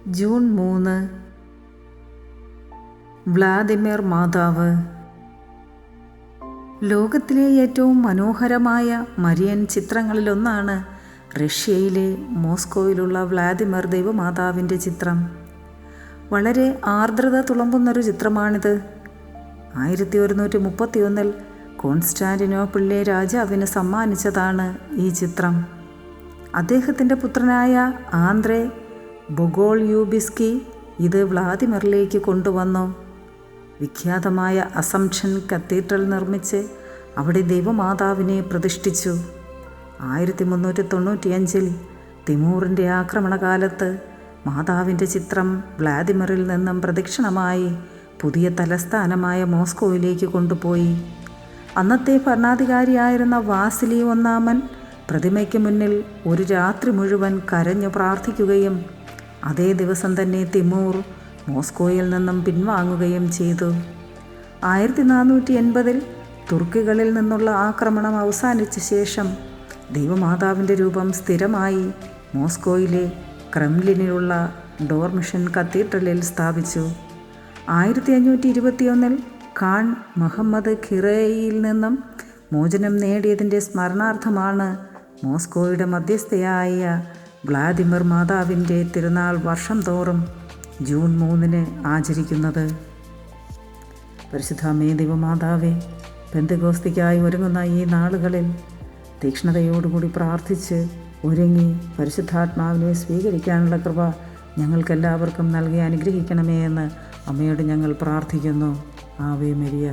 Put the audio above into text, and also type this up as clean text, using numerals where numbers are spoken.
June 3 Vladimir മാതാവ്. ലോകത്തിലെ ഏറ്റവും മനോഹരമായ മരിയൻ ചിത്രങ്ങളിലൊന്നാണ് റഷ്യയിലെ മോസ്കോയിലുള്ള വ്ളാദിമിർ ദൈവമാതാവിൻ്റെ ചിത്രം. വളരെ ആർദ്രത തുളുമ്പുന്നൊരു ചിത്രമാണിത്. 1131 കോൺസ്റ്റാന്റിനോപ്പിളിലെ രാജാവിന് സമ്മാനിച്ചതാണ് ഈ ചിത്രം. അദ്ദേഹത്തിൻ്റെ പുത്രനായ ആന്ദ്രേ ബൊഗോൾയുബിസ്കി ഇത് വ്ളാദിമിറിലേക്ക് കൊണ്ടുവന്നു. വിഖ്യാതമായ അസംപ്ഷൻ കത്തീഡ്രൽ നിർമ്മിച്ച് അവിടെ ദൈവമാതാവിനെ പ്രതിഷ്ഠിച്ചു. 1395 തിമൂറിൻ്റെ ആക്രമണകാലത്ത് മാതാവിൻ്റെ ചിത്രം വ്ളാദിമിറിൽ നിന്നും പ്രദക്ഷിണമായി പുതിയ തലസ്ഥാനമായ മോസ്കോയിലേക്ക് കൊണ്ടുപോയി. അന്നത്തെ ഭരണാധികാരിയായിരുന്ന വാസിലി ഒന്നാമൻ പ്രതിമയ്ക്ക് മുന്നിൽ ഒരു രാത്രി മുഴുവൻ കരഞ്ഞു പ്രാർത്ഥിക്കുകയും അതേ ദിവസം തന്നെ തിമൂർ മോസ്കോയിൽ നിന്നും പിൻവാങ്ങുകയും ചെയ്തു. 1480 തുർക്കികളിൽ നിന്നുള്ള ആക്രമണം അവസാനിച്ച ശേഷം ദൈവമാതാവിൻ്റെ രൂപം സ്ഥിരമായി മോസ്കോയിലെ ക്രെംലിനിലുള്ള ഡോർമിഷൻ കത്തീഡ്രലിൽ സ്ഥാപിച്ചു. 1521 ഖാൻ മുഹമ്മദ് ഖിറയിൽ നിന്നും മോചനം നേടിയതിൻ്റെ സ്മരണാർത്ഥമാണ് മോസ്കോയുടെ മധ്യസ്ഥയായ വ്ളാദിമിർ മാതാവിൻ്റെ തിരുനാൾ വർഷം തോറും ജൂൺ 3 ആചരിക്കുന്നത്. പരിശുദ്ധ അമ്മേ ദൈവമാതാവേ, പെന്തക്കോസ്തിക്കായി ഒരുങ്ങുന്ന ഈ നാളുകളിൽ തീക്ഷ്ണതയോടുകൂടി പ്രാർത്ഥിച്ച് ഒരുങ്ങി പരിശുദ്ധാത്മാവിനെ സ്വീകരിക്കാനുള്ള കൃപ ഞങ്ങൾക്കെല്ലാവർക്കും നൽകി അനുഗ്രഹിക്കണമേ എന്ന് അമ്മയോട് ഞങ്ങൾ പ്രാർത്ഥിക്കുന്നു. Ave Maria.